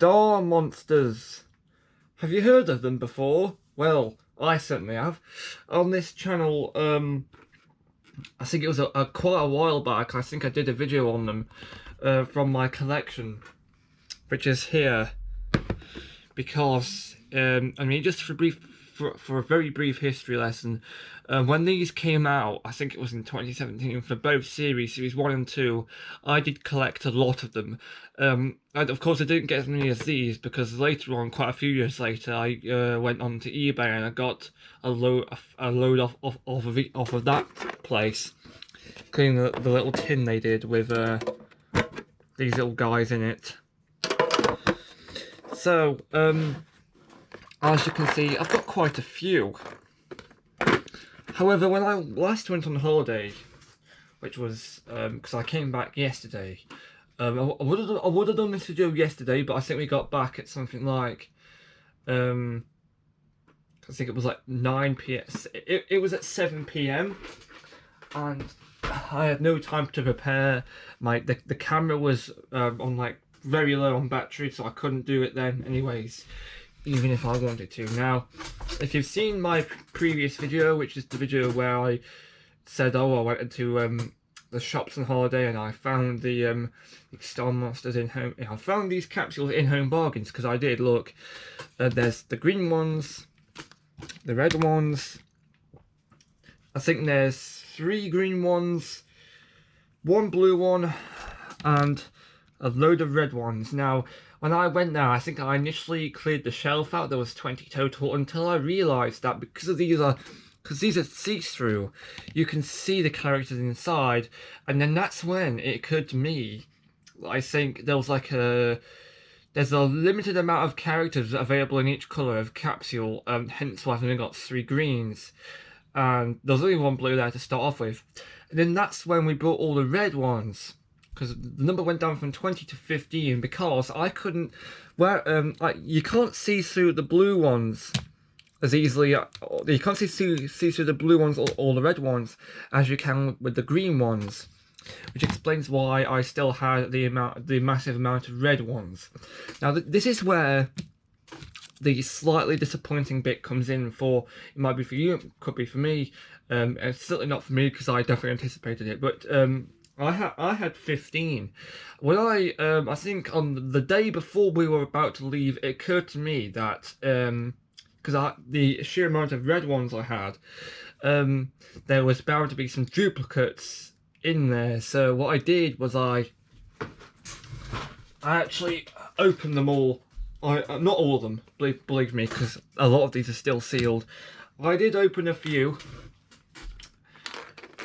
Star Monsters. Have you heard of them before? Well, I certainly have. On this channel, I think it was quite a while back, I think I did a video on them from my collection, which is here. Because, I mean, just for a very brief history lesson, when these came out, I think it was in 2017, for both series 1 and 2, I did collect a lot of them. And of course I didn't get as many as these, because later on, quite a few years later, I went on to eBay and I got a load off of that place, including the little tin they did with these little guys in it. So, as you can see, I've got quite a few. However, when I last went on holiday, which was because I came back yesterday, I would have done this video yesterday, but I think we got back at something like, I think it was like 9 p.m. It was at 7 p.m. and I had no time to prepare. The camera was on like very low on battery, so I couldn't do it then anyways, even if I wanted to. Now, if you've seen my previous video, which is the video where I said, oh, I went into the shops on holiday and I found the Star Monsters in home, I found these capsules in Home Bargains, because I did look. There's the green ones, the red ones, I think there's 3 green ones, 1 blue one, and a load of red ones. Now, when I went there, I think I initially cleared the shelf out. There was 20 total, until I realised that because these are see-through, you can see the characters inside. And then that's when it occurred to me, I think there was like there's a limited amount of characters available in each colour of capsule, hence why I've only got 3 greens. And there's only 1 blue there to start off with. And then that's when we brought all the red ones, because the number went down from 20 to 15, because I couldn't, you can't see through the blue ones as easily, you can't see through the blue ones or the red ones as you can with the green ones, which explains why I still had the massive amount of red ones. Now this is where the slightly disappointing bit comes in. For it might be for you, it could be for me. It's certainly not for me, because I definitely anticipated it, but I had 15. When I think on the day before we were about to leave, it occurred to me that because the sheer amount of red ones I had, there was bound to be some duplicates in there. So what I did was I actually opened them all. Not all of them, believe me, because a lot of these are still sealed. I did open a few.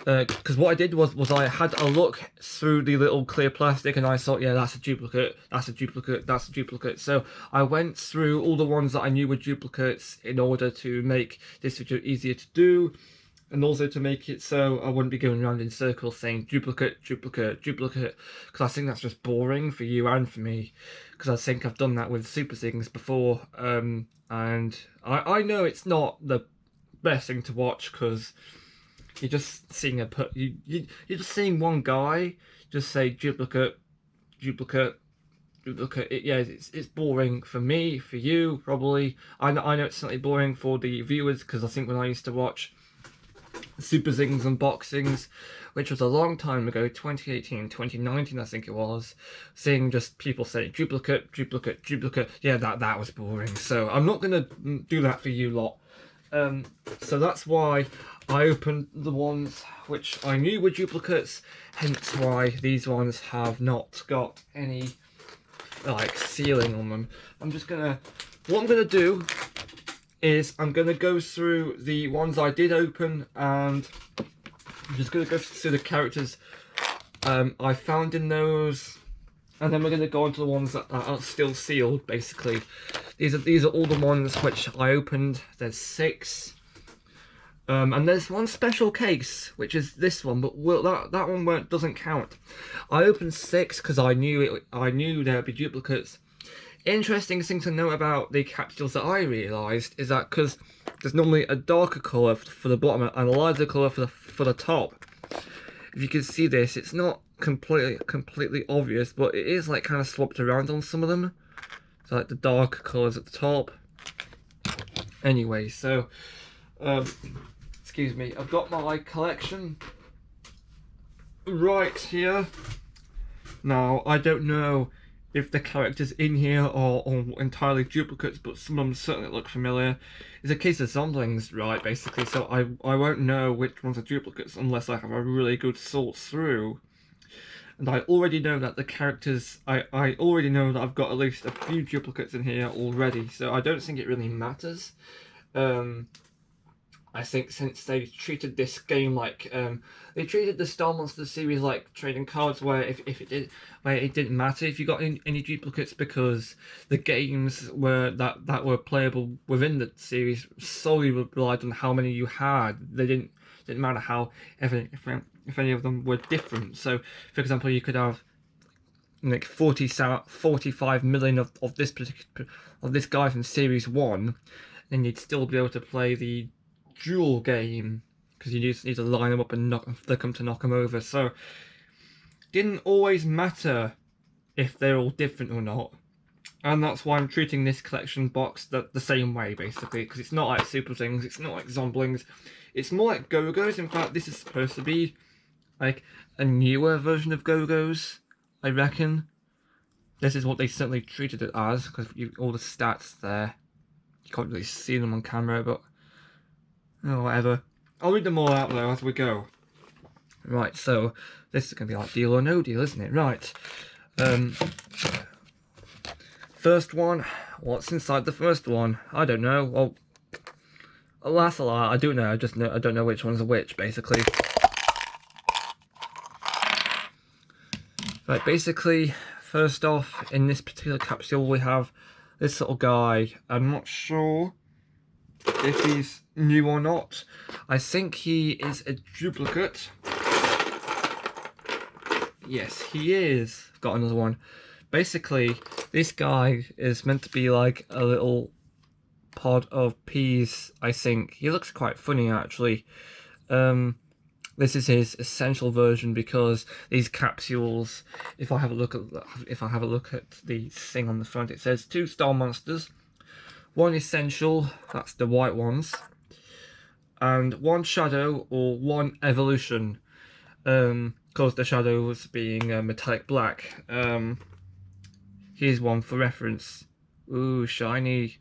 Because what I did was I had a look through the little clear plastic, and I thought, yeah, that's a duplicate, that's a duplicate, that's a duplicate. So I went through all the ones that I knew were duplicates in order to make this video easier to do, and also to make it so I wouldn't be going around in circles saying duplicate, duplicate, duplicate, because I think that's just boring for you and for me, because I think I've done that with Super Things before, and I know it's not the best thing to watch, because you're just seeing you're just seeing one guy just say duplicate, duplicate, duplicate. It's boring for me, for you probably. I know it's certainly boring for the viewers, because I think when I used to watch Super Zings unboxings, which was a long time ago, 2018, 2019 I think it was, seeing just people saying duplicate, duplicate, duplicate, yeah, that was boring. So I'm not gonna do that for you lot. So that's why I opened the ones which I knew were duplicates, hence why these ones have not got any like sealing on them. What I'm gonna do is I'm gonna go through the ones I did open, and I'm just gonna go through the characters I found in those, and then we're gonna go on to the ones that are still sealed. Basically, these are all the ones which I opened. There's 6. And there's one special case, which is this one, but that one doesn't count. I opened 6 because I knew there'd be duplicates. Interesting thing to note about the capsules that I realised is that because there's normally a darker colour for the bottom and a lighter colour for the top. If you can see this, it's not completely obvious, but it is like kind of swapped around on some of them. So like the dark colours at the top. Anyway, so excuse me, I've got my collection right here. Now I don't know if the characters in here are entirely duplicates, but some of them certainly look familiar. It's a case of zomblings, right, basically, so I won't know which ones are duplicates unless I have a really good sort through. And I already know that the characters, I already know that I've got at least a few duplicates in here already, so I don't think it really matters. I think since they treated this game like they treated the Star Monsters series like trading cards, where if it did, where it didn't matter if you got any duplicates, because the games were that were playable within the series solely relied on how many you had. They didn't matter how if any of them were different. So, for example, you could have like 45 million of this guy from Series 1, and you'd still be able to play the duel game, because you just need to line them up and flick them to knock them over. So didn't always matter if they're all different or not, and that's why I'm treating this collection box the same way, basically, because it's not like Super Things, it's not like Zomblings, it's more like Go-Go's. In fact, this is supposed to be like a newer version of Go-Go's, I reckon. This is what they certainly treated it as, because all the stats there, you can't really see them on camera, but oh, whatever. I'll read them all out though as we go. Right, so this is going to be like Deal or No Deal, isn't it? Right. First one. What's inside the first one? I don't know. Well, alas, I do know. I don't know which one's which, basically. Right, basically, first off, in this particular capsule, we have this little guy. I'm not sure if he's new or not. I think he is a duplicate. Yes, he is. I've got another one. Basically, this guy is meant to be like a little pod of peas, I think. He looks quite funny, actually. This is his essential version, because these capsules, if I have a look at the thing on the front, it says 2 Star Monsters, 1 Essential, that's the white ones, and 1 Shadow or 1 Evolution, because the Shadows being metallic black. Here's one for reference. Ooh, shiny.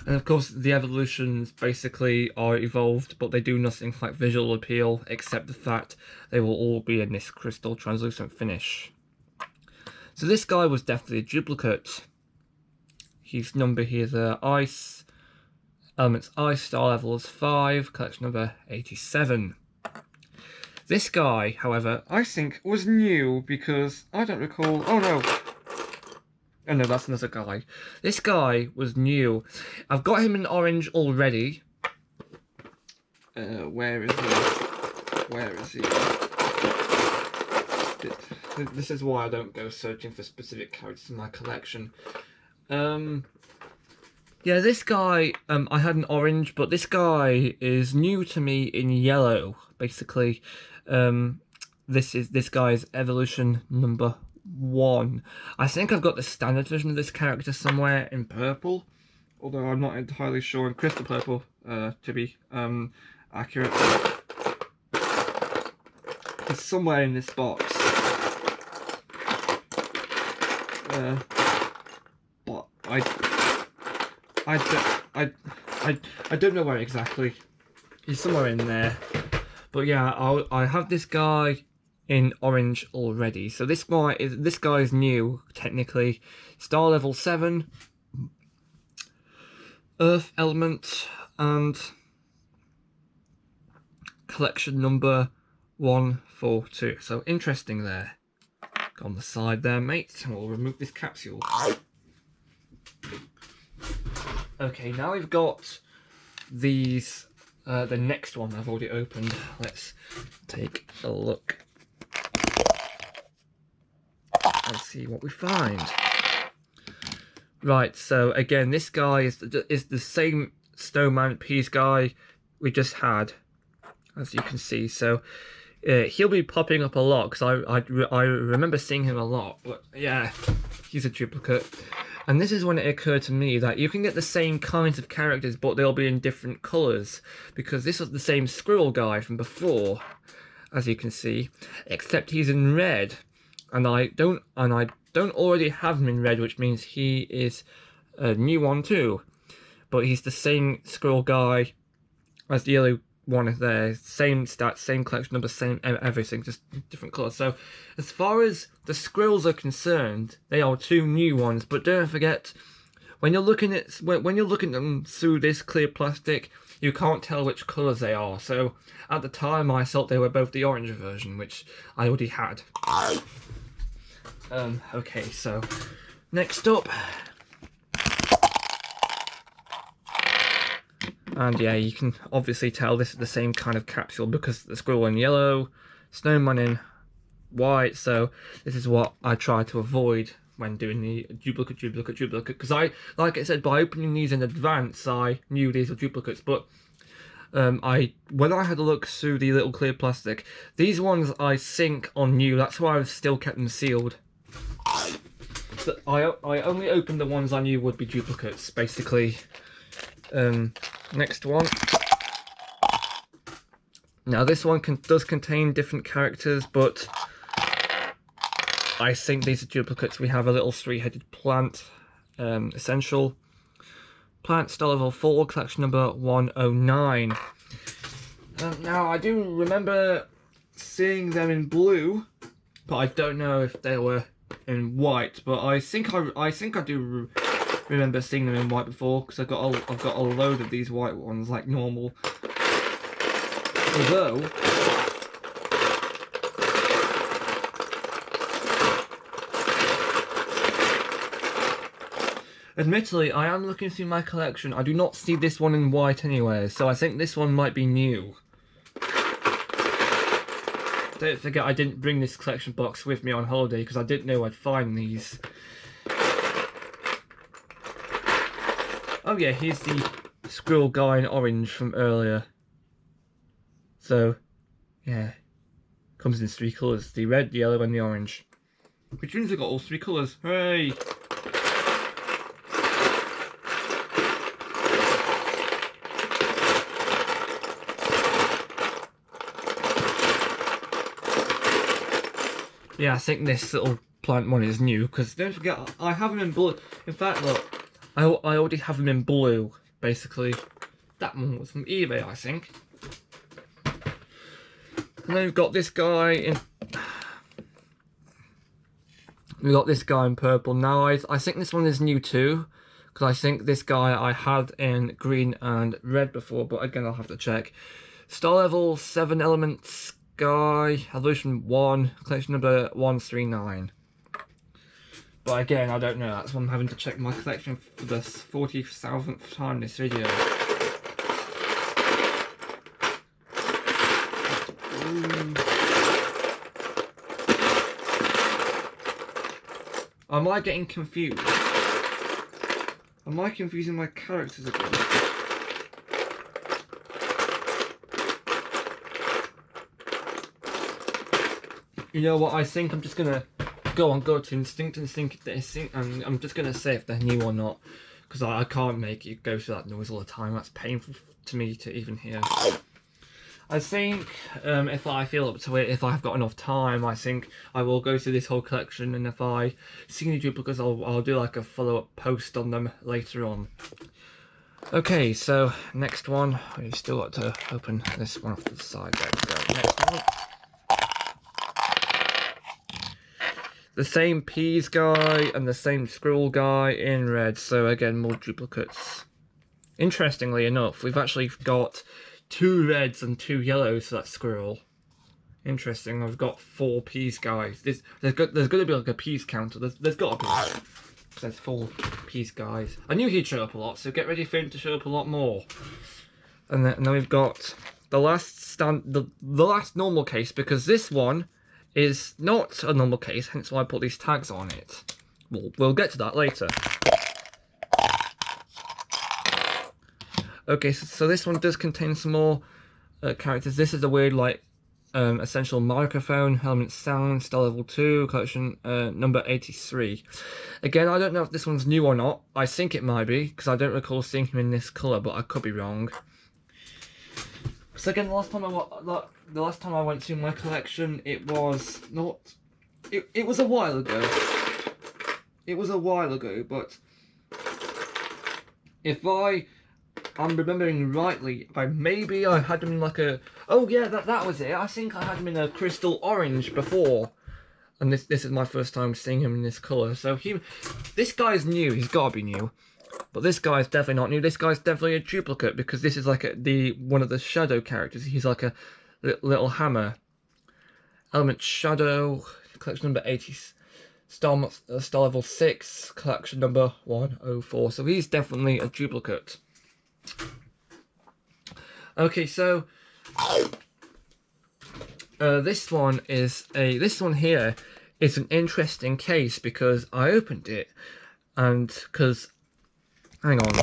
And of course, the evolutions basically are evolved, but they do nothing like visual appeal, except the fact they will all be in this crystal translucent finish. So this guy was definitely a duplicate. His number here is Ice, Elements Ice, Star Level is 5, collection number 87. This guy, however, I think was new, because I don't recall... Oh no, that's another guy. This guy was new. I've got him in orange already. Where is he? Where is he? This is why I don't go searching for specific characters in my collection. Yeah, this guy, I had an orange, but this guy is new to me in yellow, basically. This guy's evolution number 1. I think I've got the standard version of this character somewhere in purple, although I'm not entirely sure, in crystal purple, to be accurate. It's somewhere in this box. But I don't know where exactly. He's somewhere in there. But yeah, I have this guy in orange already. So this guy is new, technically. Star level 7, Earth element, and collection number 142. So interesting there. Go on the side there, mate, and we'll remove this capsule. Okay, now we've got these, the next one I've already opened. Let's take a look and see what we find. Right, so again, this guy is the same Snowman Peas guy we just had, as you can see. So he'll be popping up a lot, because I remember seeing him a lot. But yeah, he's a duplicate. And this is when it occurred to me that you can get the same kinds of characters, but they'll be in different colours. Because this is the same squirrel guy from before, as you can see, except he's in red. And I don't already have him in red, which means he is a new one too. But he's the same squirrel guy as the yellow one is there. Same stats, same collection number, same everything, just different colours. So as far as the squirrels are concerned, they are 2 new ones. But don't forget, when you're looking at them through this clear plastic, you can't tell which colours they are. So at the time, I thought they were both the orange version, which I already had. Okay, so next up. And yeah, you can obviously tell this is the same kind of capsule because the squirrel in yellow, snowman in white. So this is what I try to avoid when doing the duplicate. Because like I said, by opening these in advance, I knew these were duplicates. But when I had a look through the little clear plastic, these ones I think are new. That's why I've still kept them sealed. So I only opened the ones I knew would be duplicates, basically. Next one. Now this one does contain different characters, but I think these are duplicates. We have a little 3-headed plant, essential plant, star level 4, collection number 109. Now I do remember seeing them in blue, but I don't know if they were in white. But I think I do remember seeing them in white before, because I've got a load of these white ones like normal. Although admittedly, I am looking through my collection. I do not see this one in white anywhere, so I think this one might be new. Don't forget, I didn't bring this collection box with me on holiday because I didn't know I'd find these. Oh yeah, here's the squirrel guy in orange from earlier. So, yeah, comes in 3 colours, the red, the yellow and the orange. Which means we've got all 3 colours, hooray! Yeah, I think this little plant one is new, because don't forget, I have them in blue. In fact, look. I already have them in blue, basically. That one was from eBay, I think. And then we've got this guy in... We've got this guy in purple. Now, I think this one is new too. Because I think this guy I had in green and red before. But again, I'll have to check. Star level 7 elements guy. Evolution 1. Collection number 139. But again, I don't know, that's why I'm having to check my collection for the 40,000th time this video. Am I getting confused? Am I confusing my characters again? You know what, I think I'm just gonna go to instinct, and I'm just gonna say if they're new or not, because I can't make it go through that noise all the time. That's painful to me to even hear. I think if I feel up to it, if I've got enough time, I think I will go through this whole collection, and if I see any duplicates, I'll do like a follow-up post on them later on. Okay, so next one. We've still got to open this one off to the side. There we go. Next one. The same peas guy and the same squirrel guy in red, so again, more duplicates. Interestingly enough, we've actually got 2 reds and 2 yellows for that squirrel. Interesting, I've got 4 peas guys. There's got to be like a peas counter, there's got to be. There's 4 peas guys. I knew he'd show up a lot, so get ready for him to show up a lot more. And then we've got the last the last normal case, because this one is not a normal case, hence why I put these tags on it. We'll get to that later. Okay, so this one does contain some more characters. This is a weird, like, Essential Microphone, Element Sound, Star Level 2, collection number 83. Again, I don't know if this one's new or not. I think it might be, because I don't recall seeing him in this colour, but I could be wrong. So again, the last time I went through my collection, it was not... It was a while ago. It was a while ago, but if I'm remembering rightly, maybe I had them in like a... Oh yeah, that was it. I think I had them in a crystal orange before. And this is my first time seeing him in this colour. So this guy's new, he's got to be new. But this guy's definitely not new. This guy's definitely a duplicate, because this is like one of the Shadow characters. He's like a little hammer. Element Shadow, collection number 80. Star Level 6, collection number 104. So he's definitely a duplicate. Okay, so this one here is an interesting case, because I opened it, and hang on,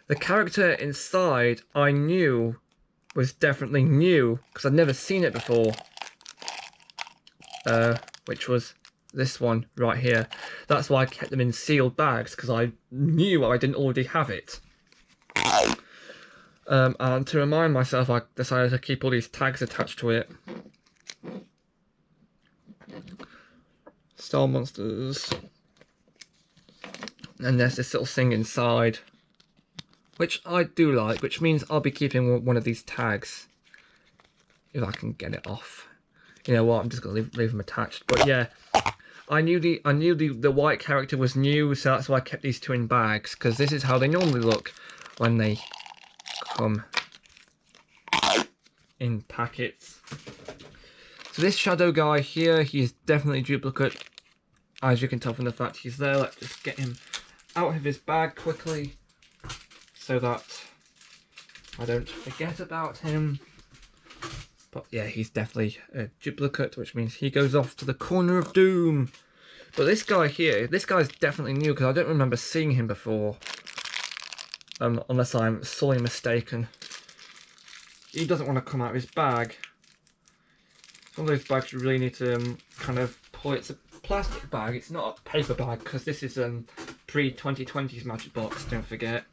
the character inside I knew was definitely new, because I'd never seen it before, which was this one right here. That's why I kept them in sealed bags, because I knew I didn't already have it. And to remind myself, I decided to keep all these tags attached to it. Star Monsters. And there's this little thing inside, which I do like, which means I'll be keeping one of these tags if I can get it off. You know what? I'm just gonna leave them attached. But yeah, I knew the white character was new, so that's why I kept these two in bags, because this is how they normally look when they come in packets. So this Shadow guy here, he is definitely a duplicate, as you can tell from the fact he's there. Let's just get him out of his bag quickly, so that I don't forget about him. But yeah, he's definitely a duplicate, which means he goes off to the corner of doom. But this guy here, this guy's definitely new, because I don't remember seeing him before. Unless I'm sorely mistaken. He doesn't want to come out of his bag. Some of those bags you really need to kind of pull. It's a plastic bag, it's not a paper bag, because this is pre-2020's Magic Box, don't forget.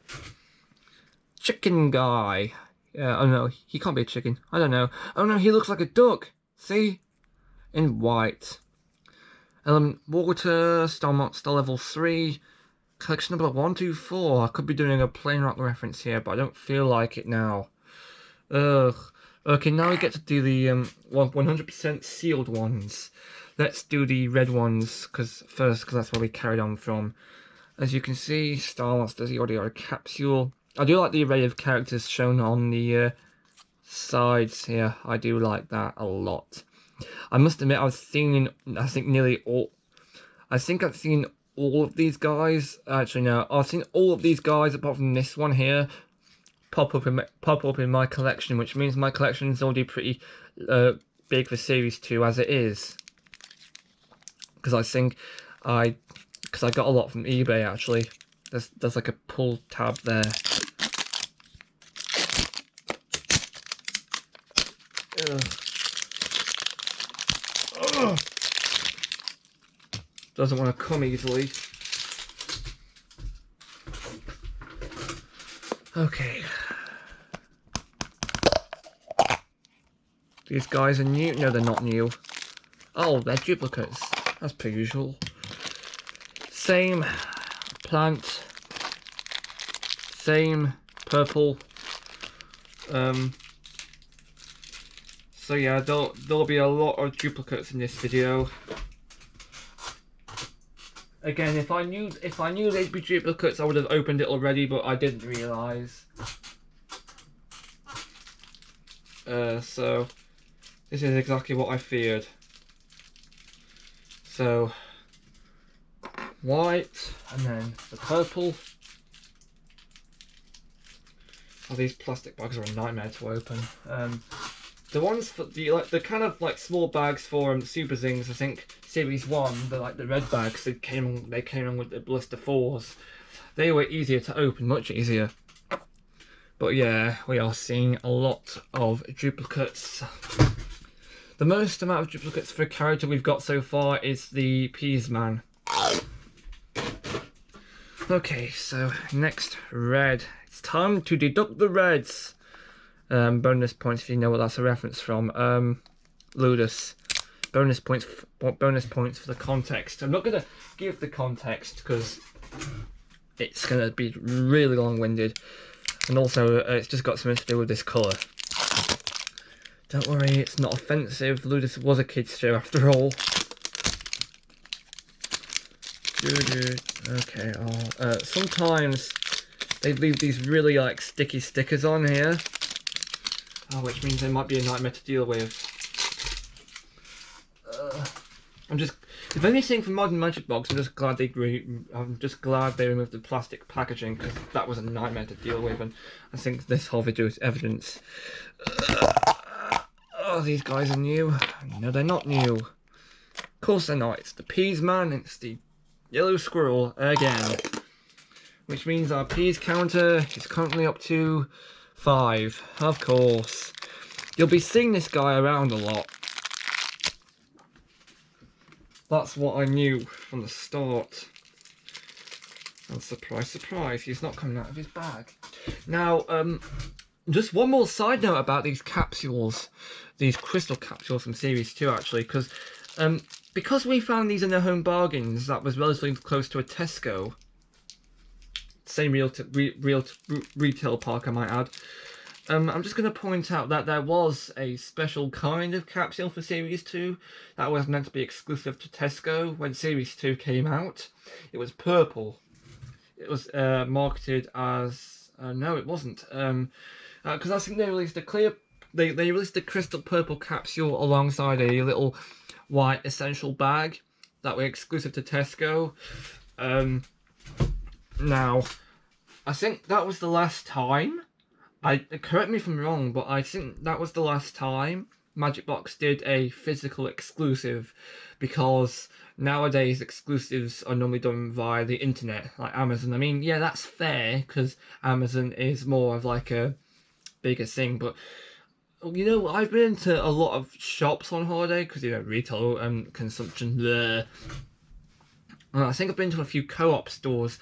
Chicken guy. Yeah, oh no, he can't be a chicken. I don't know. Oh no, he looks like a duck. See? In white. Water, Star Level 3, collection number 124. I could be doing a Plane Rock reference here, but I don't feel like it now. Ugh. Okay, now we get to do the 100% sealed ones. Let's do the red ones first, because that's where we carried on from. As you can see, Star Monsters, the audio capsule. I do like the array of characters shown on the sides here. I do like that a lot. I must admit, I've seen, I think I've seen all of these guys. Actually, no, I've seen all of these guys apart from this one here pop up in my collection, which means my collection is already pretty big for Series 2 as it is. Because I got a lot from eBay actually. There's like a pull tab there. Ugh. Doesn't want to come easily. Okay. These guys are new. No, they're not new. Oh, they're duplicates. As per usual. Same plant. Same purple. So yeah, there'll be a lot of duplicates in this video. Again, if I knew they'd be duplicates, I would have opened it already, but I didn't realise. So this is exactly what I feared. So white, and then the purple. Oh, these plastic bags are a nightmare to open. The ones for the kind of like small bags for Super Zings, I think Series 1, the red bags, they came in with the blister 4s. They were easier to open, much easier. But yeah, we are seeing a lot of duplicates. The most amount of duplicates for a character we've got so far is the Peas Man. Okay, so next red. It's time to deduct the reds. Bonus points if you know what that's a reference from. Ludus. Bonus points for the context. I'm not gonna give the context because it's gonna be really long-winded, and also it's just got something to do with this colour. Don't worry, it's not offensive. Ludus was a kids show after all. Okay. Sometimes they leave these really like sticky stickers on here. Which means they might be a nightmare to deal with. If anything from Modern Magic Box, I'm just glad they removed the plastic packaging, because that was a nightmare to deal with, and I think this whole video is evidence. Oh, these guys are new. No, they're not new. Of course they're not. It's the Peas Man. It's the Yellow Squirrel again, which means our peas counter is currently up to 5. Of course, you'll be seeing this guy around a lot. That's what I knew from the start. And surprise, surprise, he's not coming out of his bag. Now, just one more side note about these capsules, these crystal capsules from Series 2 actually, because we found these in the Home Bargains that was relatively close to a Tesco, same retail park I might add. I'm just going to point out that there was a special kind of capsule for Series 2 that was meant to be exclusive to Tesco when Series 2 came out. It was purple. It was marketed as... no, it wasn't. Because I think they released a they released a crystal purple capsule alongside a little white essential bag that were exclusive to Tesco. Now, I think that was the last time. Correct me if I'm wrong, but I think that was the last time Magic Box did a physical exclusive, because nowadays exclusives are normally done via the internet, like Amazon. I mean, yeah, that's fair, because Amazon is more of like a bigger thing, but you know, I've been to a lot of shops on holiday, because, you know, retail and consumption there. And I think I've been to a few co-op stores.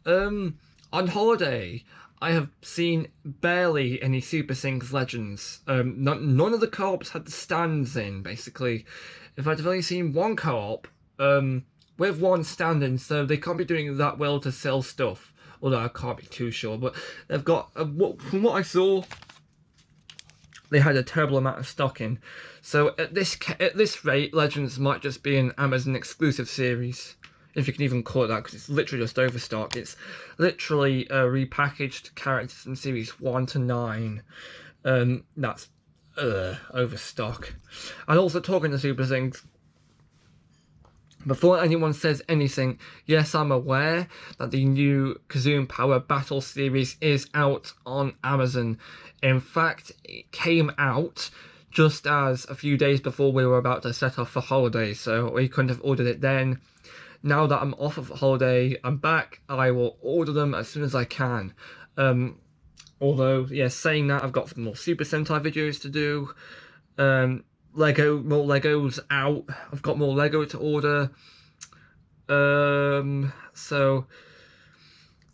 On holiday, I have seen barely any Super Things Legends. None of the co-ops had the stands in, basically. In fact, I've only seen one co-op with one stand in, so they can't be doing that well to sell stuff. Although I can't be too sure, but they've got, from what I saw, they had a terrible amount of stock in. So at this rate, Legends might just be an Amazon exclusive series, if you can even call it that, because it's literally just overstock. It's literally repackaged characters from Series 1 to 9. That's overstock. And also, talking to Super Things, before anyone says anything, yes, I'm aware that the new Kazoom Power Battle series is out on Amazon. In fact, it came out just as a few days before we were about to set off for holiday, so we couldn't have ordered it then. Now that I'm off of holiday, I'm back, I will order them as soon as I can. Although, yeah, saying that, I've got some more Super Sentai videos to do. More Legos out. I've got more Lego to order. So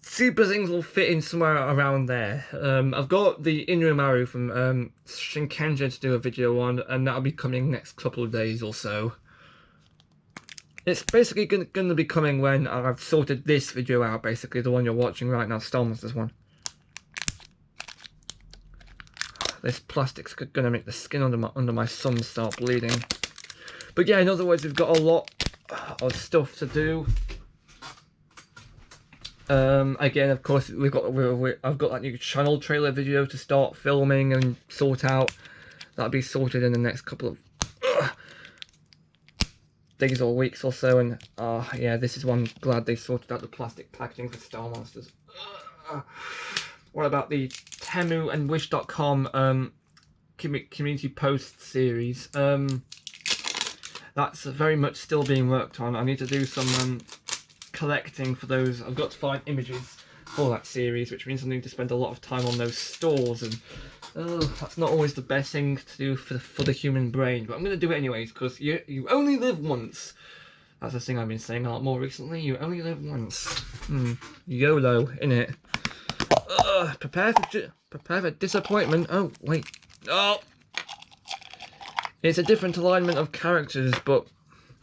Super Things will fit in somewhere around there. I've got the Inuyamaru from Shinkenger to do a video on, and that'll be coming next couple of days or so. It's basically going to be coming when I've sorted this video out, basically, the one you're watching right now, Star Monsters one. This plastic's going to make the skin under my thumb start bleeding. But yeah, in other words, we've got a lot of stuff to do. Again, of course, I've got that new channel trailer video to start filming and sort out. That'll be sorted in the next couple of days or weeks or so, and yeah, this is one. Glad they sorted out the plastic packaging for Star Monsters. What about the Temu and Wish.com community post series? That's very much still being worked on. I need to do some collecting for those. I've got to find images for that series, which means I need to spend a lot of time on those stores and Oh, that's not always the best thing to do for the human brain, but I'm going to do it anyways, because you only live once. That's the thing I've been saying a lot more recently. You only live once. YOLO, innit? Prepare for disappointment. Oh, wait. Oh! It's a different alignment of characters, but...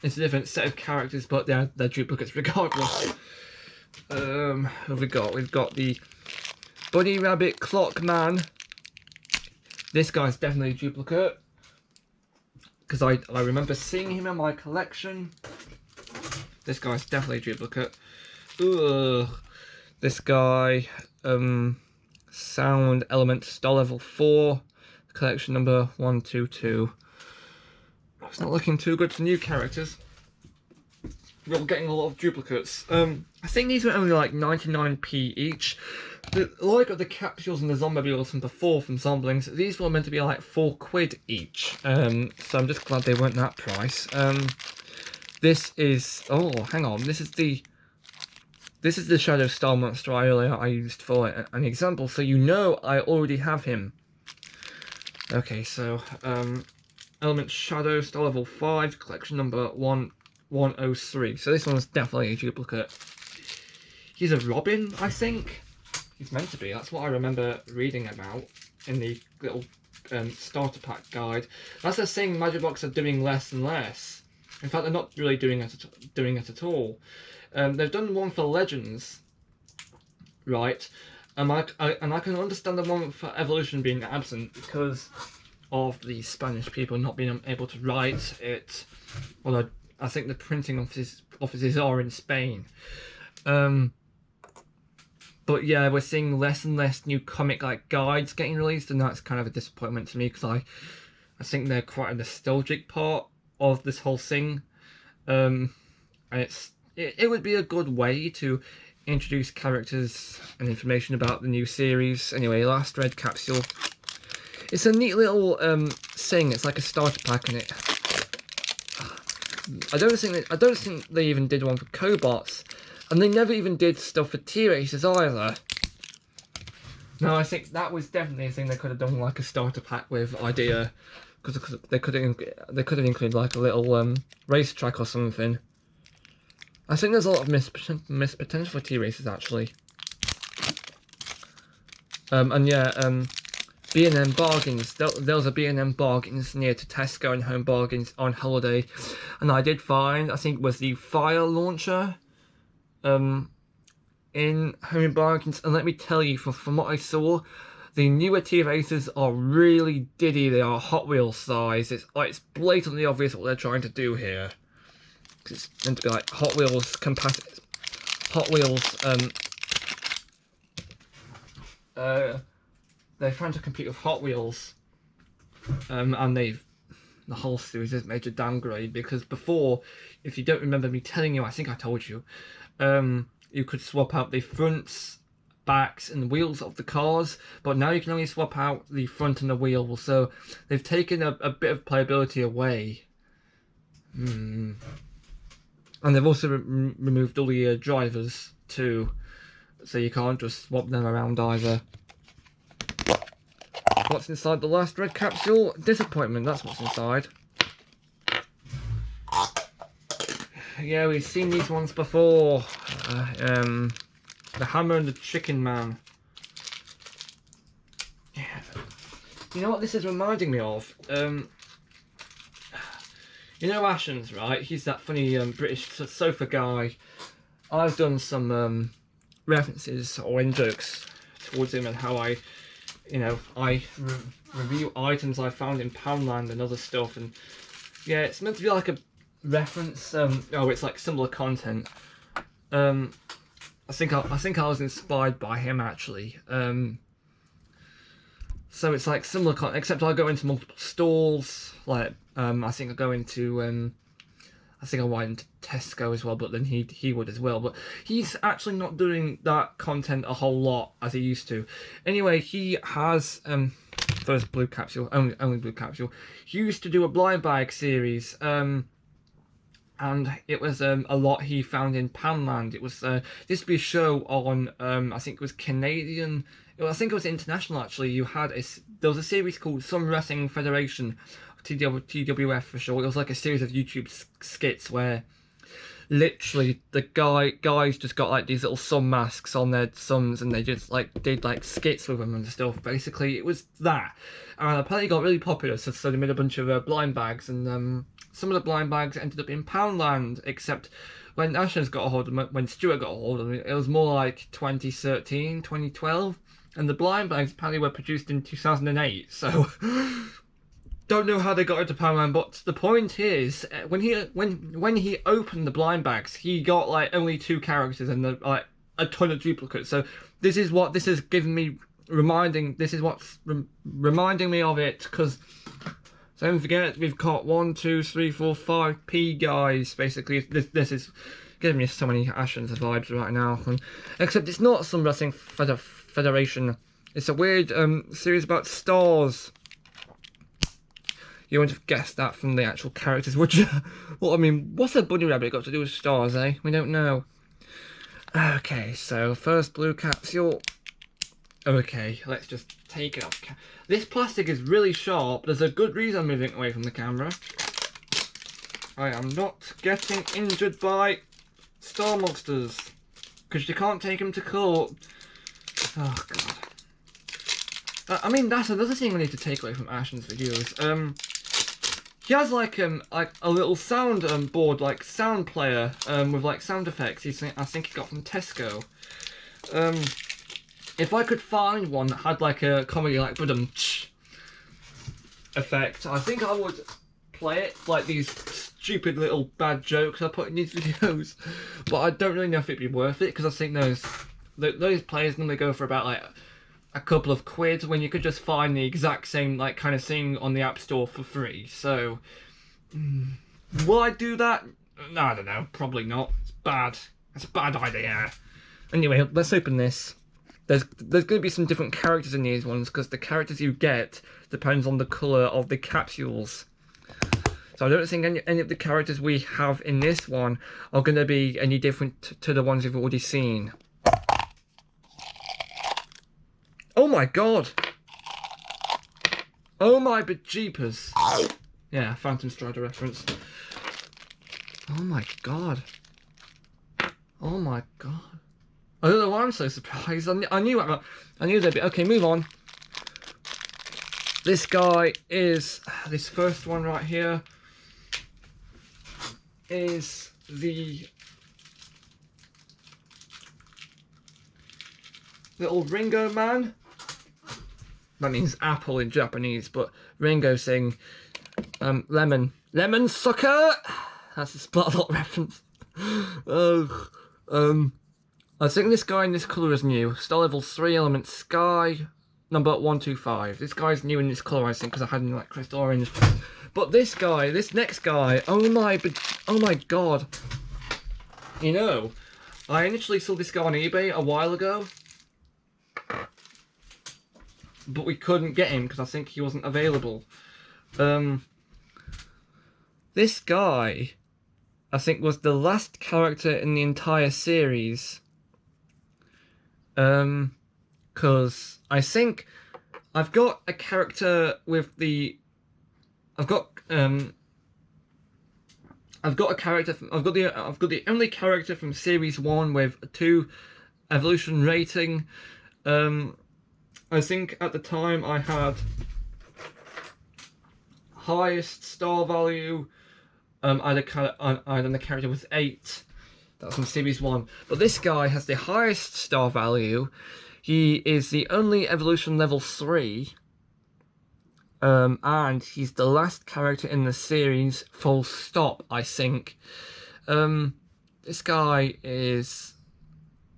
It's a different set of characters, but they're duplicates regardless. Who have we got? We've got the Bunny Rabbit Clock Man. This guy's definitely a duplicate, because I remember seeing him in my collection. This guy's definitely a duplicate. Ugh. This guy, Sound Element Star Level 4, collection number 122. It's not looking too good for new characters. We're getting a lot of duplicates. I think these were only like 99p each. Like the capsules and the Zombies from before from Zomblings, these were meant to be like £4 each. So I'm just glad they weren't that price. This is, oh, hang on, this is the Shadow Star monster I used for an example, so you know I already have him. Okay, so Element Shadow Star Level 5, collection number 103. So this one's definitely a duplicate. He's a Robin, I think. He's meant to be. That's what I remember reading about in the little starter pack guide. That's the thing. Magibox are doing less and less. In fact, they're not really doing it at all. They've done one for Legends, right? And I can understand the one for Evolution being absent because of the Spanish people not being able to write it. Although I think the printing offices are in Spain. But yeah, we're seeing less and less new comic-like guides getting released, and that's kind of a disappointment to me because I think they're quite a nostalgic part of this whole thing. And it would be a good way to introduce characters and information about the new series. Anyway, Last Red Capsule. It's a neat little thing. It's like a starter pack, and I don't think they even did one for Cobots. And they never even did stuff for T-Races either. No, I think that was definitely a thing they could have done, like a starter pack with idea, because they could have included like a little racetrack or something. I think there's a lot of missed potential for T-Races actually. And yeah, B&M Bargains. There was a B&M Bargains near to Tesco and Home Bargains on holiday, and I did find, I think it was the Fire Launcher in Home Bargains, and let me tell you, from what I saw, the newer T-Races are really diddy. They are Hot Wheels size. It's blatantly obvious what they're trying to do here. It's meant to be like Hot Wheels they're trying to compete with Hot Wheels, and the whole series has made a downgrade, because before, if you don't remember me telling you, I think I told you, you could swap out the fronts, backs and the wheels of the cars, but now you can only swap out the front and the wheels, so they've taken a bit of playability away. And they've also removed all the drivers too, so you can't just swap them around either. What's inside the Last Red Capsule? Disappointment, that's what's inside. Yeah, we've seen these ones before. The Hammer and the Chicken Man. Yeah. You know what this is reminding me of? You know Ashens, right? He's that funny British sofa guy. I've done some references or in-jokes towards him and how I review items I found in Poundland and other stuff, and yeah, it's meant to be like a reference. It's like similar content. I think I was inspired by him actually. So it's like similar content, except I go into multiple stalls. Like I think I go into I think I went into Tesco as well, but then he would as well. But he's actually not doing that content a whole lot as he used to. Anyway, he has first blue capsule, only blue capsule. He used to do a blind bag series. and it was a lot he found in Poundland. It was this used to be a show on I think it was Canadian. I think it was international actually. There was a series called Some Wrestling Federation, TWF for sure. It was like a series of YouTube skits where literally the guys just got like these little sun masks on their sons, and they just like did like skits with them and stuff. Basically, it was that, and apparently it got really popular. So they made a bunch of blind bags, and some of the blind bags ended up in Poundland. Except when Ashens got a hold of them, when Stuart got a hold of them, it was more like 2013, 2012, and the blind bags apparently were produced in 2008. So. Don't know how they got into Poundland, but the point is, when he opened the blind bags, he got like only 2 characters and like a ton of duplicates. So this is giving me reminding me of it, because don't forget we've got 1, 2, 3, 4, 5 P guys. Basically, this is giving me so many Ashens vibes right now. Except it's not some wrestling federation. It's a weird series about stars. You wouldn't have guessed that from the actual characters, would you? Well, I mean, what's a bunny rabbit got to do with stars, eh? We don't know. Okay, so first blue capsule. Okay, let's just take it off. This plastic is really sharp. There's a good reason I'm moving away from the camera. I am not getting injured by star monsters, because you can't take them to court. Oh, God. I mean, that's another thing we need to take away from Ashton's videos. He has like a little sound board, like sound player, with like sound effects. I think he got from Tesco. If I could find one that had like a comedy like effect, I think I would play it, like these stupid little bad jokes I put in these videos. But I don't really know if it'd be worth it, because I think those players normally go for about like a couple of quid, when you could just find the exact same like kind of thing on the App Store for free. So will I do that? No, I don't know. Probably not. It's bad. That's a bad idea. Anyway, let's open this. There's going to be some different characters in these ones, because the characters you get depends on the colour of the capsules. So I don't think any of the characters we have in this one are going to be any different to the ones we've already seen. Oh my God! Oh my bejeepers! Yeah, Phantom Strider reference. Oh my God! Oh my God! I don't know why I'm so surprised. I knew they'd be okay. Move on. This guy is this first one right here. Is the little Ringo man. That means apple in Japanese, but Ringo saying lemon sucker. That's a Splatlock reference. I think this guy in this colour is new. Star level 3 element sky number 125. This guy's new in this colour, I think, because I had him like crystal orange. But this next guy, oh my God. You know, I initially saw this guy on eBay a while ago, but we couldn't get him because I think he wasn't available. This guy, I think, was the last character in the entire series. Because I think I've got a character with the... I've got the only character from series 1 with a 2 evolution rating. I think at the time I had highest star value. I had a character with 8. That's from series 1. But this guy has the highest star value. He is the only evolution level 3. And he's the last character in the series, full stop, I think. This guy is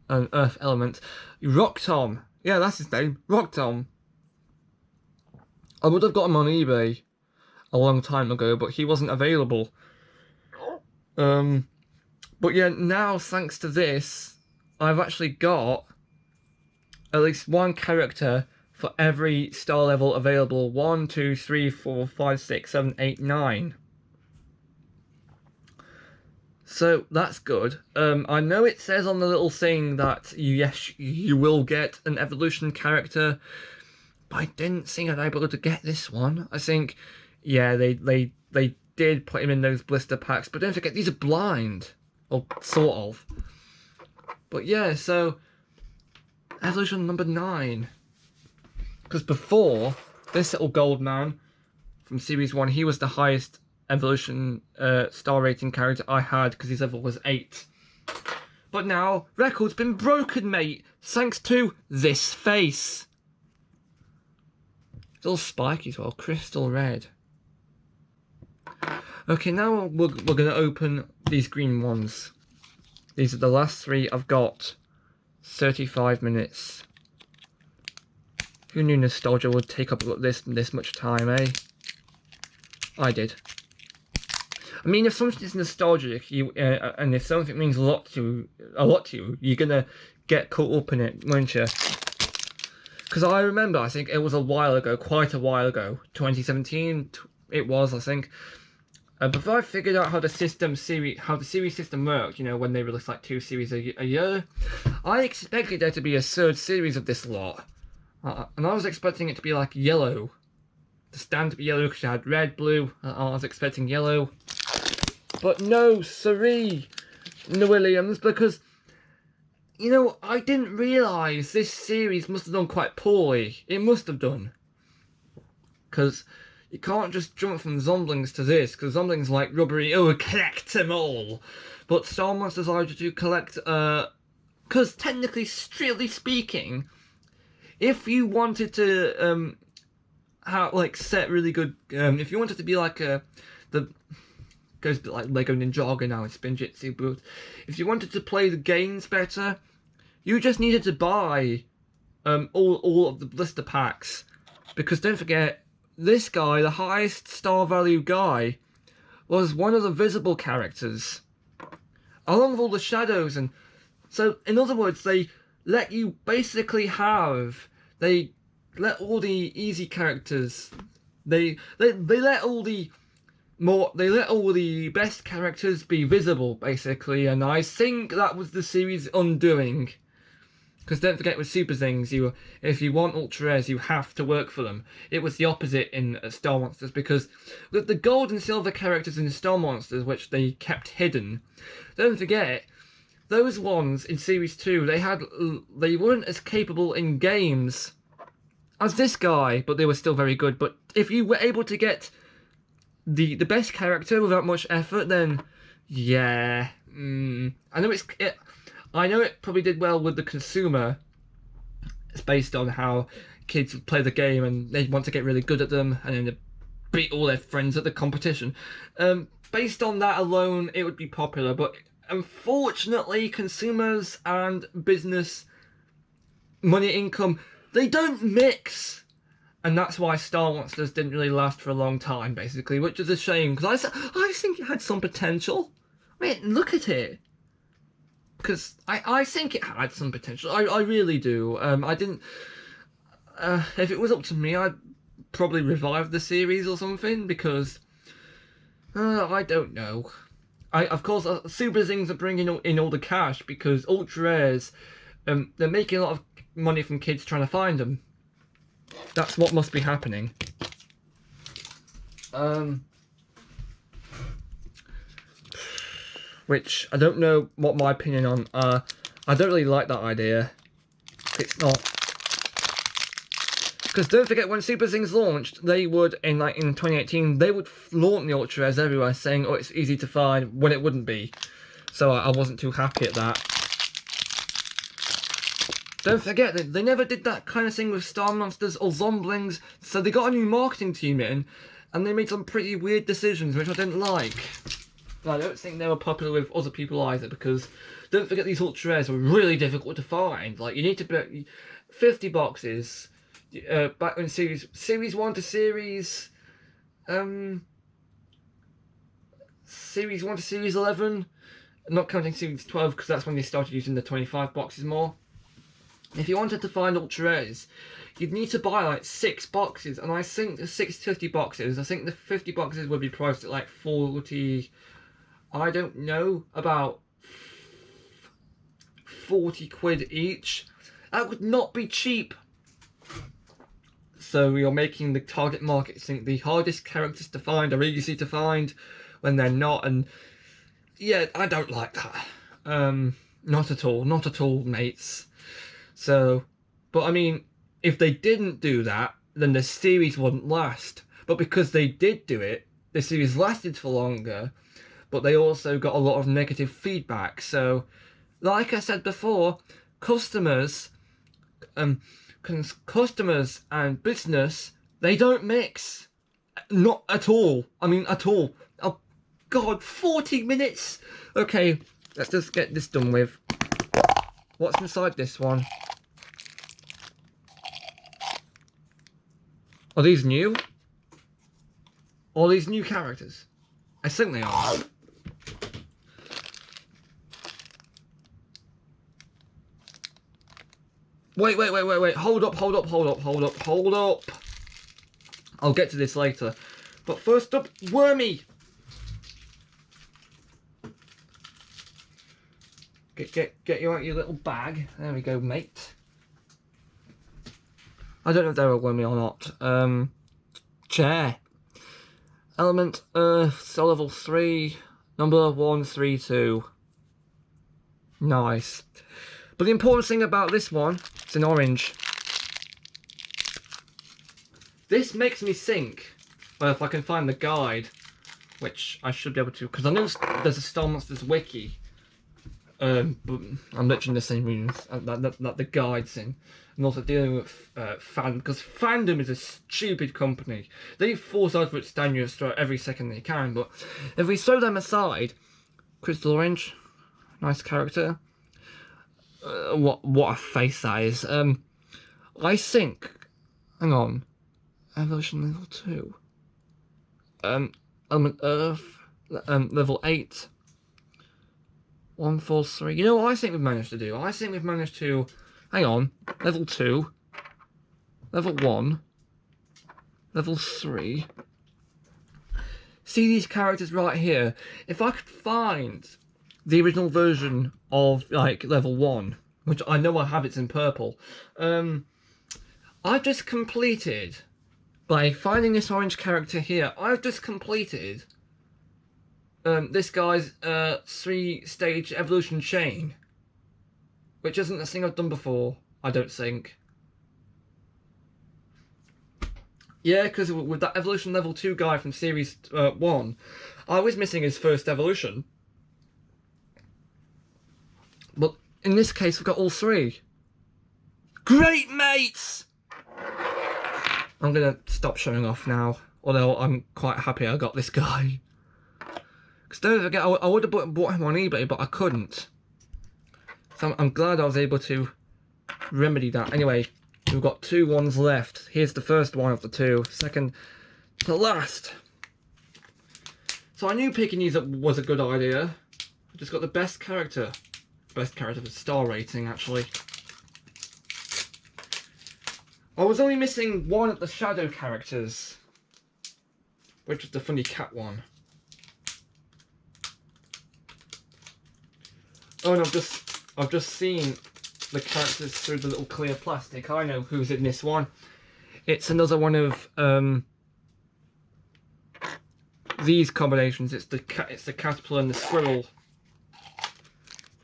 an Earth element. Rock Tom. Yeah, that's his name. Rock Tom. I would have got him on eBay a long time ago, but he wasn't available. But yeah, now thanks to this, I've actually got at least one character for every star level available. 1, 2, 3, 4, 5, 6, 7, 8, 9. So that's good. I know it says on the little thing that yes, you will get an evolution character, but I didn't think I'd be able to get this one. I think, yeah, they did put him in those blister packs, but don't forget these are blind, or sort of. But yeah, so evolution number 9. Because before this little gold man from series 1, he was the highest evolution star rating character I had because his level was 8. But now, record's been broken, mate, thanks to this face. It's all spiky as well, crystal red. Okay, now we're going to open these green ones. These are the last 3 I've got. 35 minutes. Who knew nostalgia would take up this much time, eh? I did. I mean, if something's nostalgic, and if something means a lot to you, you're gonna get caught up in it, won't you? Because I remember, I think it was a while ago, quite a while ago, 2017. It was, I think. Before I figured out how the series system worked, you know, when they released like 2 series a year, I expected there to be a 3rd series of this lot, and I was expecting it to be like yellow. The stand to be yellow because you had red, blue. I was expecting yellow. But no, siree, no Williams, because, you know, I didn't realise this series must have done quite poorly. It must have done. Because you can't just jump from Zomblings to this, because Zomblings like rubbery, oh, collect them all. But Star Monsters allowed you to collect, because technically, strictly speaking, if you wanted to, set really good, if you wanted to be like goes a bit like Lego Ninjago now, it's Spinjitzu, but if you wanted to play the games better, you just needed to buy all of the blister packs, because don't forget, this guy, the highest star value guy, was one of the visible characters, along with all the shadows, and so in other words, they let you basically they let all the easy characters, they let all the best characters be visible, basically, and I think that was the series' undoing. Because don't forget, with Super Things, if you want Ultra Rares, you have to work for them. It was the opposite in Star Monsters, because with the gold and silver characters in Star Monsters, which they kept hidden, don't forget, those ones in Series 2, they weren't as capable in games as this guy, but they were still very good. But if you were able to get the best character without much effort, then yeah, I know it probably did well with the consumer. It's based on how kids play the game and they want to get really good at them and then they beat all their friends at the competition. Based on that alone, it would be popular, but unfortunately, consumers and business money income, they don't mix. And that's why Star Monsters didn't really last for a long time, basically, which is a shame, because I think it had some potential. I mean, look at it. Because I think it had some potential. I really do. I didn't... if it was up to me, I'd probably revive the series or something, because... I don't know. Of course, Super Things are bringing in all the cash, because Ultra Rares, they're making a lot of money from kids trying to find them. That's what must be happening. Which I don't know what my opinion on. I don't really like that idea. It's not, because don't forget, when Super Things launched, they would in 2018 they would flaunt the Ultra Rares everywhere, saying, "Oh, it's easy to find," when it wouldn't be. So I wasn't too happy at that. Don't forget, they never did that kind of thing with Star Monsters or Zomblings, so they got a new marketing team in, and they made some pretty weird decisions, which I didn't like. I don't think they were popular with other people either, because don't forget, these Ultra Rares were really difficult to find. Like, you need to be 50 boxes, back when series 1 to series 1 to series 11, not counting series 12, because that's when they started using the 25 boxes more. If you wanted to find Ultra Rares, you'd need to buy like 6 boxes, and I think the 50 boxes, I think the 50 boxes would be priced at like 40, I don't know, about 40 quid each. That would not be cheap. So you're making the target market think the hardest characters to find are easy to find when they're not, and yeah, I don't like that. Not at all, mates. So, but I mean, if they didn't do that, then the series wouldn't last. But because they did do it, the series lasted for longer, but they also got a lot of negative feedback. So, like I said before, customers and business, they don't mix. Not at all. I mean, at all. Oh, God, 40 minutes! Okay, let's just get this done with. What's inside this one? Are these new? Are these new characters? I think they are. Wait. Hold up. I'll get to this later. But first up, Wormy. Get you out your little bag. There we go, mate. I don't know if they're a Wormy or not. Chair. Element Earth, cell level 3, number 132. Nice. But the important thing about this one, it's in orange. This makes me think, well, if I can find the guide, which I should be able to, because I know there's a Star Monsters wiki, but I'm literally the same reading that the guide's in, and also dealing with because fandom is a stupid company. They force adverts down your throat every second they can, but if we throw them aside, Crystal Orange, nice character. What a face that is. I think, hang on, Evolution level 2. Element Earth, level 8. 143. You know what I think we've managed to do? I think we've managed to, hang on, level 2, level 1, level 3. See these characters right here? If I could find the original version of, like, level 1, which I know I have, it's in purple, I've just completed, by finding this orange character here, I've just completed this guy's 3-stage evolution chain, which isn't a thing I've done before, I don't think. Yeah, because with that evolution level 2 guy from series 1, I was missing his first evolution. But in this case, we've got all 3. Great, mates! I'm going to stop showing off now, although I'm quite happy I got this guy. Because don't forget, I would have bought him on eBay, but I couldn't. So I'm glad I was able to remedy that. Anyway, we've got 2 ones left. Here's the first one of the 2. Second to last. So I knew picking these up was a good idea. I just got the best character. Best character with star rating, actually. I was only missing one of the shadow characters, which was the funny cat one. Oh, and I've just seen the characters through the little clear plastic. I know who's in this one. It's another one of these combinations. It's the caterpillar and the squirrel.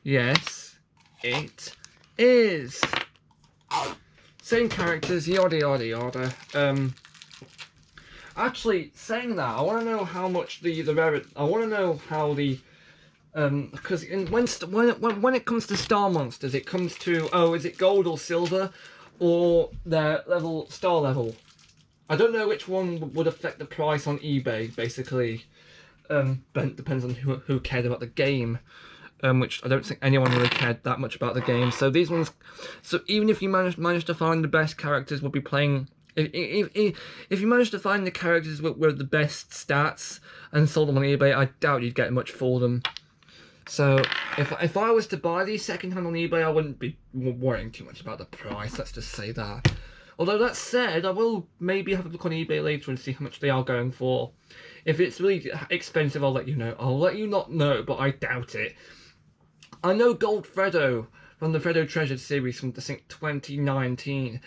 Yes, it is. Same characters, yada. Actually, saying that, I want to know how much the rare. I want to know how the because when it comes to Star Monsters, it comes to, oh, is it gold or silver, or their star level? I don't know which one would affect the price on eBay. Basically, but depends on who cared about the game. Which I don't think anyone really cared that much about the game. So these ones, so even if you manage to find the best characters, we'll be playing. If you manage to find the characters with the best stats and sold them on eBay, I doubt you'd get much for them. So if I was to buy these secondhand on eBay, I wouldn't be worrying too much about the price. Let's just say that. Although that said, I will maybe have a look on eBay later and see how much they are going for. If it's really expensive, I'll let you know. I'll let you not know, but I doubt it. I know Gold Freddo from the Freddo Treasure series from, I think, 2019.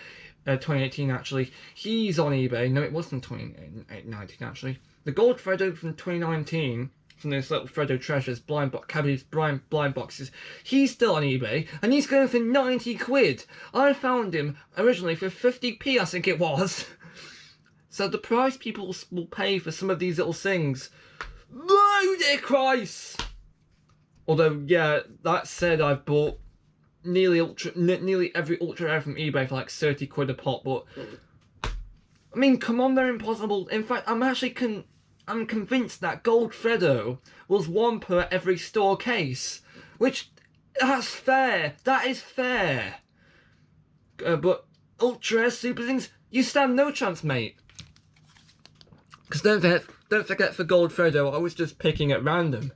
2018 actually. He's on eBay. No, it wasn't 2019 actually. The Gold Freddo from 2019, from those little Freddo Treasures, Cabby's blind boxes, he's still on eBay, and he's going for 90 quid. I found him originally for 50p, I think it was. So the price people will pay for some of these little things, ludicrous. Although, yeah, that said, I've bought nearly every ultra rare from eBay for like 30 quid a pop, but I mean, come on, they're impossible. In fact, I'm convinced that Gold Freddo was one per every store case, which, that's fair. That is fair. But ultra rare super things, you stand no chance, mate. Because don't forget for Gold Freddo, I was just picking at random.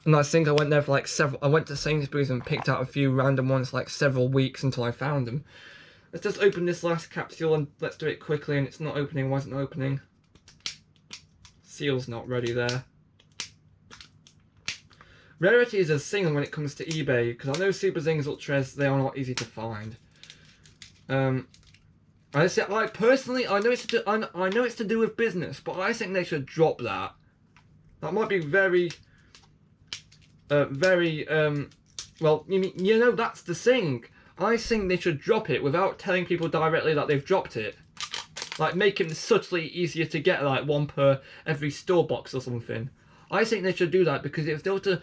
And I think I went there for like I went to Sainsbury's and picked out a few random ones like several weeks until I found them. Let's just open this last capsule and let's do it quickly, and it's not opening. Why isn't it opening? Seal's not ready there. Rarity is a thing when it comes to eBay, because I know Super Zings Ultras, they are not easy to find. I personally, I know it's to do with business, but I think they should drop that. That might be very, well, you know, that's the thing. I think they should drop it without telling people directly that they've dropped it. Like, make it subtly easier to get, like, one per every store box or something. I think they should do that, because if they were to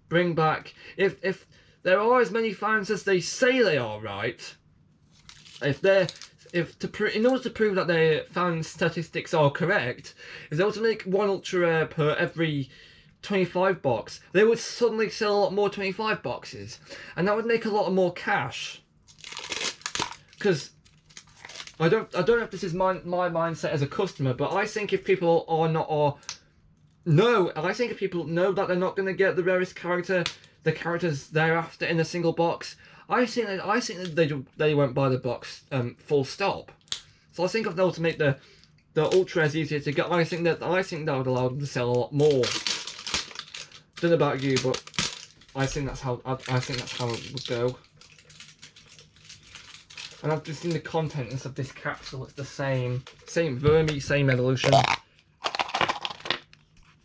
bring back, if there are as many fans as they say they are, right? In order to prove that their fan statistics are correct, if they were to make one ultra rare per every 25 box, they would suddenly sell a lot more 25 boxes, and that would make a lot more cash. Because I don't know if this is my mindset as a customer, but I think if people if people know that they're not going to get the rarest the characters thereafter in a single box, I think that they won't buy the box full stop. So I think if they were to make the ultra rares easier to get, I think that would allow them to sell a lot more. Don't know about you, but I think that's how it would go. And I've just seen the contents of this capsule. It's the same Vermi, same evolution.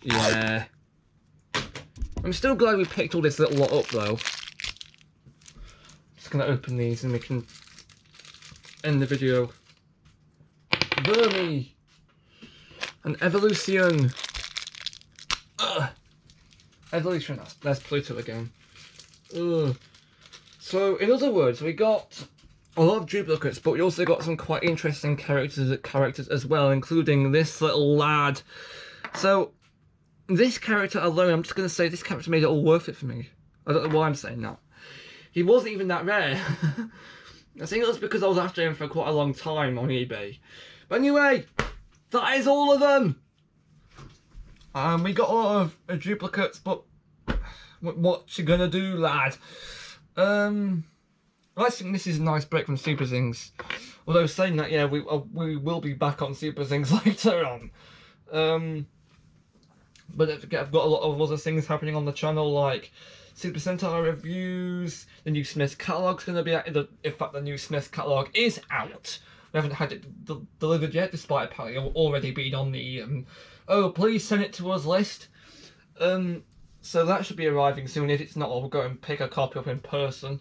Yeah. I'm still glad we picked all this little lot up though. Just gonna open these and we can end the video. Vermi and Evolution. Ugh. Evolution. There's Pluto again. Ugh. So in other words, we got a lot of duplicates, but we also got some quite interesting characters as well, including this little lad. So this character alone, I'm just going to say this character made it all worth it for me. I don't know why I'm saying that. He wasn't even that rare. I think it was because I was after him for quite a long time on eBay. But anyway, that is all of them. We got a lot of duplicates, but what you gonna do, lad? I think this is a nice break from Super Zings. Although saying that, yeah, we will be back on Super Zings later on. But don't forget, I've got a lot of other things happening on the channel, like Super Sentai reviews. The new Smith's catalogue's going to be out. In fact, the new Smith's catalogue is out. We haven't had it delivered yet, despite apparently already being on the oh, please send it to us list. So that should be arriving soon. If it's not, I'll go and pick a copy up in person.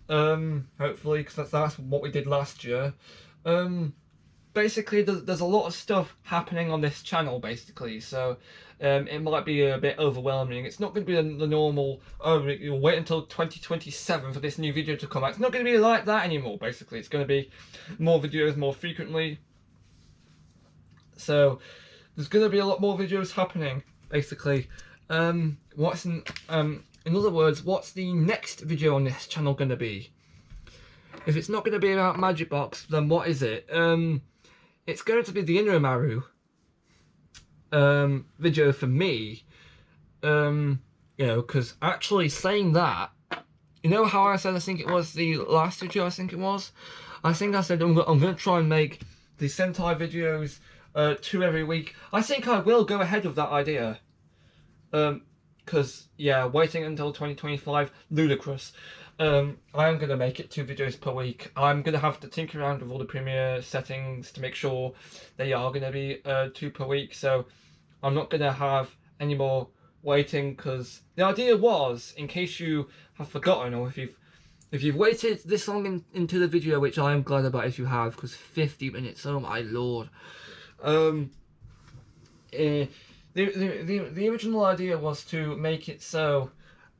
Hopefully, because that's what we did last year. Basically, there's a lot of stuff happening on this channel, basically, so it might be a bit overwhelming. It's not going to be the normal, oh, you'll wait until 2027 for this new video to come out. It's not going to be like that anymore, basically. It's going to be more videos more frequently. So, there's going to be a lot more videos happening, basically. In other words, what's the next video on this channel going to be? If it's not going to be about Magic Box, then what is it? It's going to be the Inromaru video for me. You know, because actually saying that, You know how I said I think it was the last video, I think it was? I think I said I'm going to try and make the Sentai videos 2 every week. I think I will go ahead with that idea. Because, yeah, waiting until 2025, ludicrous. I am going to make it 2 videos per week. I'm going to have to tinker around with all the Premiere settings to make sure they are going to be 2 per week. So I'm not going to have any more waiting, because the idea was, in case you have forgotten, or if you've waited this long into the video, which I am glad about if you have, because 50 minutes, oh my lord. The original idea was to make it so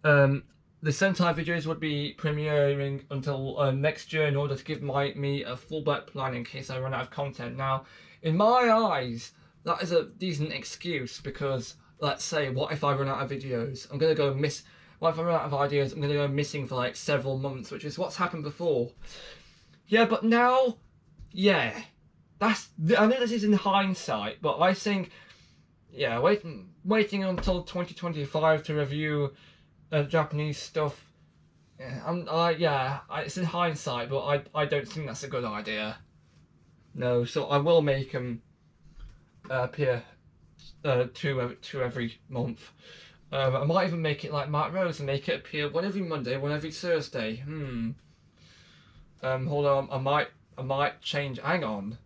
the Sentai videos would be premiering until next year, in order to give me a fallback plan in case I run out of content. Now, in my eyes, that is a decent excuse, because let's say, what if I run out of videos? I'm gonna go miss. What if I run out of ideas? I'm gonna go missing for like several months, which is what's happened before. Yeah, but now, yeah, I know this is in hindsight, but I think, yeah, waiting until 2025 to review Japanese stuff. Yeah, it's in hindsight, but I don't think that's a good idea. No, so I will make them appear 2 every month. I might even make it like Matt Rose and make it appear one every Monday, one every Thursday. Hold on, I might change. Hang on.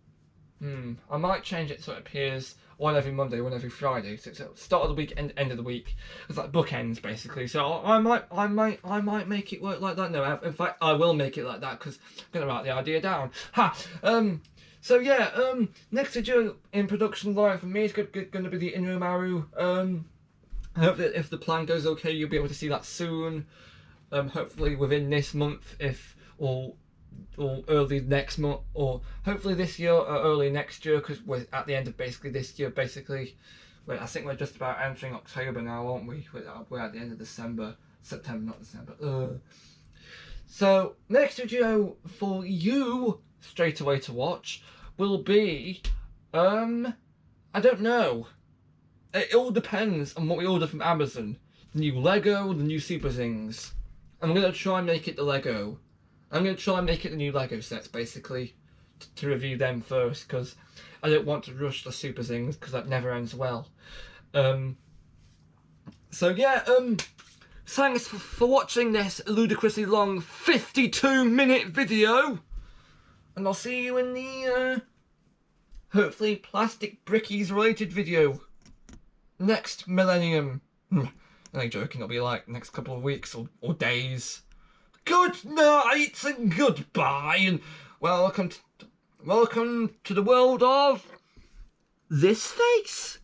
I might change it so it appears one every Monday, one every Friday. So it's start of the week, end of the week. It's like bookends basically. So I might make it work like that. No, in fact, I will make it like that, because I'm gonna write the idea down. So yeah, next video in production line for me is going to be the Inuyamaru. I hope that if the plan goes okay, you'll be able to see that soon. Hopefully within this month, or early next month, or hopefully this year or early next year, because we're at the end of basically this year. Basically, I think we're just about entering October now, aren't we? We're at the end of September, not December. So next video for you straight away to watch will be I don't know. It all depends on what we order from Amazon. The new Lego, the new Super Things. I'm gonna try and make it the Lego. I'm gonna try and make it the new Lego sets, basically, to review them first, because I don't want to rush the Super Things, because that never ends well. So yeah, thanks for watching this ludicrously long 52-minute video, and I'll see you in the hopefully plastic brickies related video next millennium. I'm only joking, it'll be like next couple of weeks or days. Good night and goodbye, and welcome to the world of this face.